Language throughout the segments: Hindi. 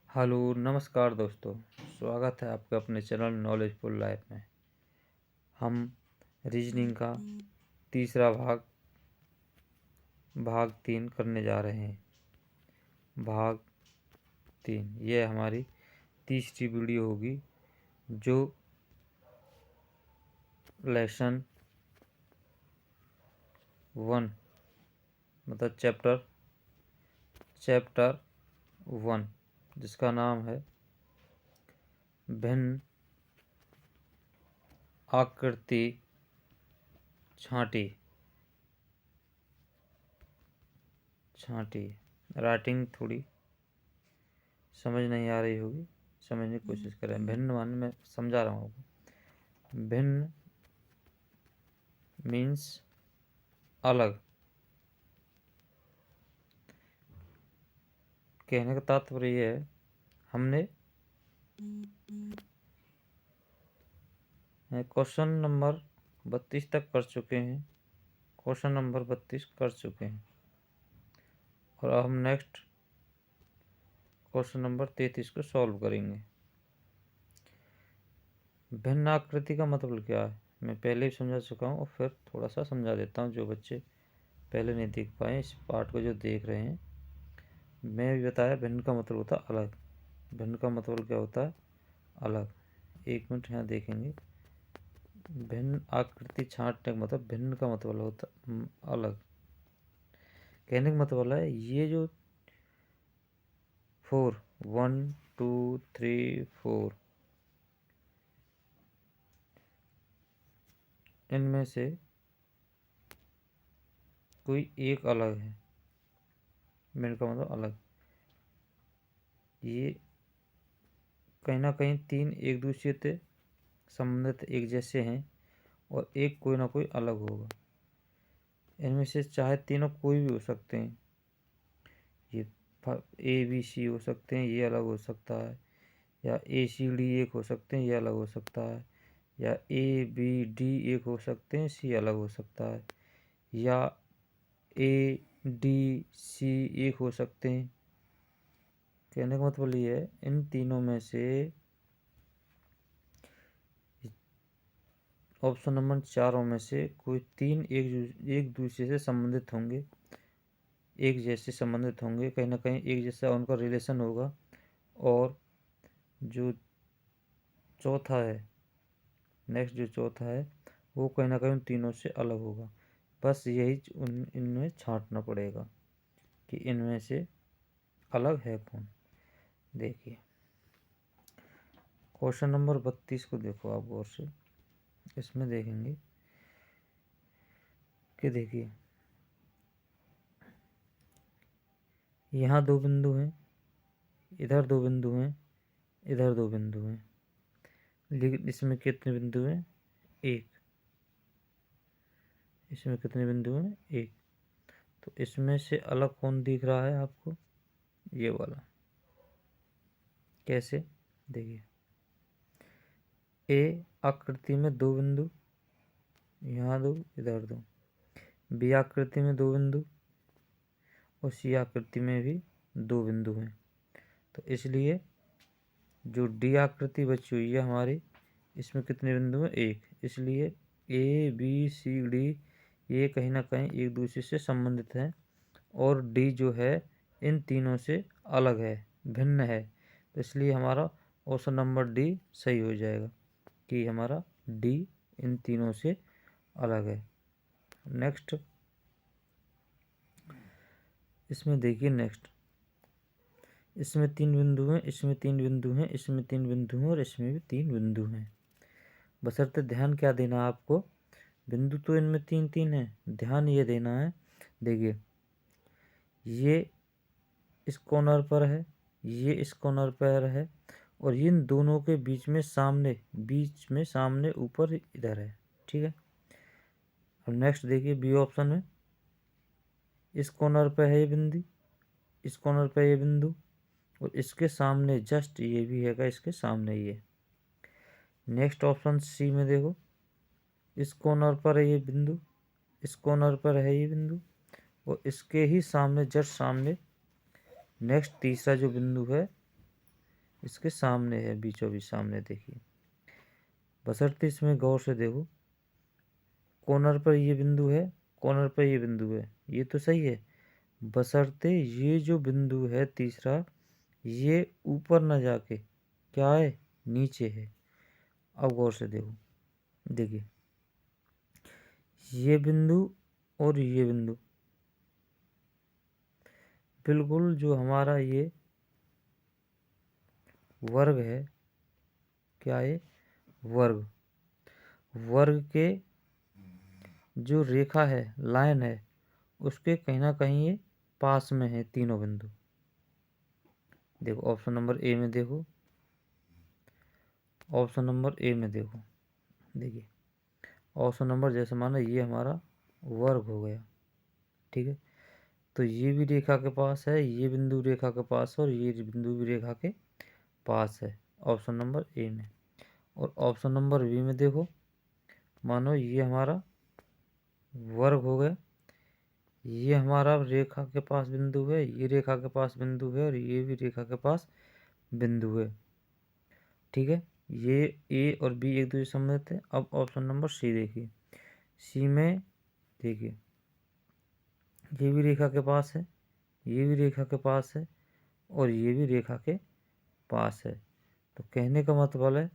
हेलो नमस्कार दोस्तों, स्वागत है आपके अपने चैनल नॉलेजफुल लाइफ में। हम रीजनिंग का तीसरा भाग 3 करने जा रहे हैं। भाग 3 ये हमारी तीसरी वीडियो होगी जो लेसन 1 मतलब चैप्टर 1 जिसका नाम है भिन्न आकृति छांटी। राइटिंग थोड़ी समझ नहीं आ रही होगी, समझने की कोशिश करें। भिन्न माने मैं समझा रहा हूँ आपको। भिन्न मीन्स अलग। कहने का तात्पर्य यह है, हमने क्वेश्चन नंबर 32 तक कर चुके हैं। क्वेश्चन नंबर 32 कर चुके हैं और अब हम नेक्स्ट क्वेश्चन नंबर 33 को सॉल्व करेंगे। भिन्न आकृति का मतलब क्या है मैं पहले ही समझा चुका हूँ और फिर थोड़ा सा समझा देता हूँ। जो बच्चे पहले नहीं देख पाए इस पार्ट को जो देख रहे हैं, मैं भी बताया भिन्न का मतलब होता है अलग। भिन्न का मतलब क्या होता है? अलग। एक मिनट यहाँ देखेंगे। भिन्न आकृति छांटने का मतलब भिन्न का मतलब होता अलग। कहने का मतलब है ये जो 1 2 3 4 इनमें से कोई एक अलग है। भिन्न का मतलब अलग। ये कहीं ना कहीं तीन एक दूसरे से संबंधित एक जैसे हैं और एक कोई ना कोई अलग होगा। इनमें से चाहे तीनों कोई भी हो सकते हैं। ये ABC हो सकते हैं, ये अलग हो सकता है। या ACD एक हो सकते हैं, ये अलग हो सकता है। या ABD एक हो सकते हैं, C अलग हो सकता है। या ADC एक हो सकते हैं। कहने का मतलब ये है इन तीनों में से ऑप्शन नंबर 4 में से कोई तीन एक दूसरे से संबंधित होंगे, एक जैसे संबंधित होंगे। कहीं ना कहीं एक जैसा उनका रिलेशन होगा। और जो चौथा है, नेक्स्ट जो चौथा है वो कहीं ना कहीं उन तीनों से अलग होगा। बस यही इनमें छांटना पड़ेगा कि इनमें से अलग है कौन। देखिए क्वेश्चन नंबर 32 को देखो आप गौर से। इसमें देखेंगे कि देखिए यहाँ 2 बिंदु हैं, इधर 2 बिंदु हैं, इधर 2 बिंदु हैं, लेकिन इसमें कितने बिंदु हैं? 1। इसमें कितने बिंदु हैं? 1। तो इसमें से अलग कौन दिख रहा है आपको? ये वाला। कैसे? देखिए ए आकृति में 2 बिंदु, यहाँ 2 इधर 2। बी आकृति में 2 बिंदु और सी आकृति में भी 2 बिंदु हैं। तो इसलिए जो डी आकृति बची हुई है हमारी, इसमें कितने बिंदु हैं? 1। इसलिए ABCD ये कहीं ना कहीं एक दूसरे से संबंधित हैं और डी जो है इन तीनों से अलग है, भिन्न है। तो इसलिए हमारा ऑप्शन नंबर डी सही हो जाएगा कि हमारा डी इन तीनों से अलग है। नेक्स्ट इसमें देखिए, नेक्स्ट इसमें 3 बिंदु हैं, इसमें 3 बिंदु हैं, इसमें 3 बिंदु हैं और इसमें भी 3 बिंदु हैं। बशर्ते ध्यान क्या देना आपको, बिंदु तो इनमें 3 है, ध्यान ये देना है। देखिए ये इस कॉर्नर पर है, ये इस कॉर्नर पर है और इन दोनों के बीच में सामने ऊपर इधर है। ठीक है। अब नेक्स्ट देखिए बी ऑप्शन में, इस कॉर्नर पे है ये बिंदु, इस कॉर्नर पे ये बिंदु और इसके सामने जस्ट ये भी है, इसके सामने ये। नेक्स्ट ऑप्शन सी में देखो, इस कॉर्नर पर है ये बिंदु, इस कॉर्नर पर है ये बिंदु और इसके ही सामने जस्ट सामने नेक्स्ट तीसरा जो बिंदु है इसके सामने है, बीचों बीच सामने देखिए। बशर्ते इसमें गौर से देखो, कॉर्नर पर ये बिंदु है, कॉर्नर पर ये बिंदु है, ये तो सही है। बशर्ते ये जो बिंदु है तीसरा, ये ऊपर न जाके क्या है, नीचे है। अब गौर से देखो, देखिए ये बिंदु और ये बिंदु, बिल्कुल जो हमारा ये वर्ग है, क्या है, वर्ग, वर्ग के जो रेखा है, लाइन है, उसके कहीं ना कहीं ये पास में है तीनों बिंदु। देखो ऑप्शन नंबर ए में देखो, ऑप्शन नंबर ए में देखो, देखिए ऑप्शन नंबर, जैसे माना ये हमारा वर्ग हो गया, ठीक है, तो ये भी रेखा के पास है, ये बिंदु रेखा के पास है, और ये बिंदु भी रेखा के पास है ऑप्शन नंबर ए में। और ऑप्शन नंबर बी में देखो, मानो ये हमारा वर्ग हो गया, ये हमारा रेखा के पास बिंदु है, ये रेखा के पास बिंदु है, और ये भी रेखा के पास बिंदु है, ठीक है। ये ए और बी एक दूसरे से संबंधित है। अब ऑप्शन नंबर सी देखिए, सी में देखिए ये भी रेखा के पास है, ये भी रेखा के पास है, और ये भी रेखा के पास है। तो कहने का मतलब है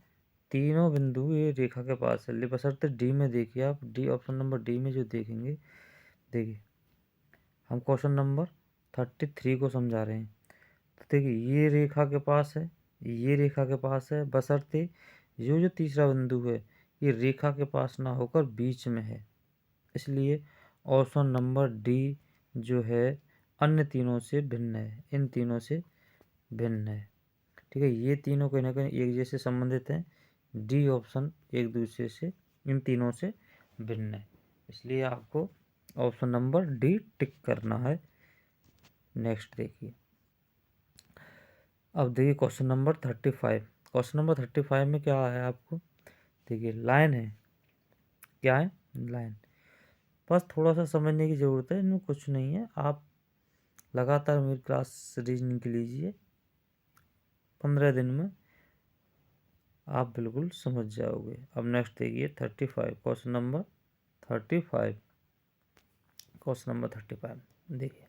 तीनों बिंदु ये रेखा के पास है। बशर्ते डी में देखिए आप, डी ऑप्शन नंबर डी में जो देखेंगे, देखिए हम क्वेश्चन नंबर 33 को समझा रहे हैं। तो देखिए ये रेखा के पास है, ये रेखा के पास है, बशर्ते ये जो तीसरा बिंदु है ये रेखा के पास ना होकर बीच में है, इसलिए ऑप्शन नंबर डी जो है अन्य तीनों से भिन्न है, इन तीनों से भिन्न है, ठीक है। ये तीनों कहीं ना कहीं एक जैसे संबंधित हैं, डी ऑप्शन एक दूसरे से, इन तीनों से भिन्न है, इसलिए आपको ऑप्शन नंबर डी टिक करना है। नेक्स्ट देखिए, अब देखिए क्वेश्चन नंबर 35। क्वेश्चन नंबर 35 में क्या है आपको, देखिए लाइन है, क्या है, लाइन। बस थोड़ा सा समझने की ज़रूरत है, इनमें कुछ नहीं है। आप लगातार मेरी क्लास रीजनिंग की लीजिए, 15 दिन में आप बिल्कुल समझ जाओगे। अब नेक्स्ट देखिए 35, क्वेश्चन नंबर 35, क्वेश्चन नंबर 35 देखिए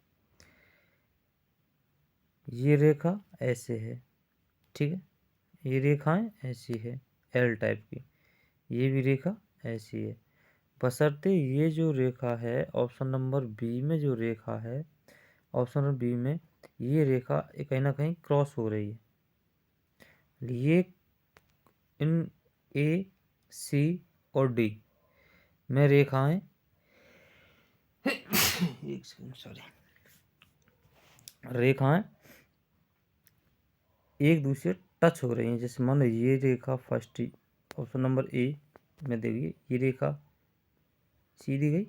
ये रेखा ऐसे है, ठीक है, ये रेखाएं ऐसी है एल टाइप की, ये भी रेखा ऐसी है, बशर्ते ये जो रेखा है ऑप्शन नंबर बी में जो रेखा है, ऑप्शन नंबर बी में ये रेखा कहीं ना कहीं क्रॉस हो रही है, ये इन ए सी और डी में रेखाएं एक सेकंड सॉरी, रेखाएं एक दूसरे टच हो रही हैं। जैसे मान लो ये रेखा फर्स्ट ऑप्शन नंबर ए में देखिए, ये रेखा सीधी गई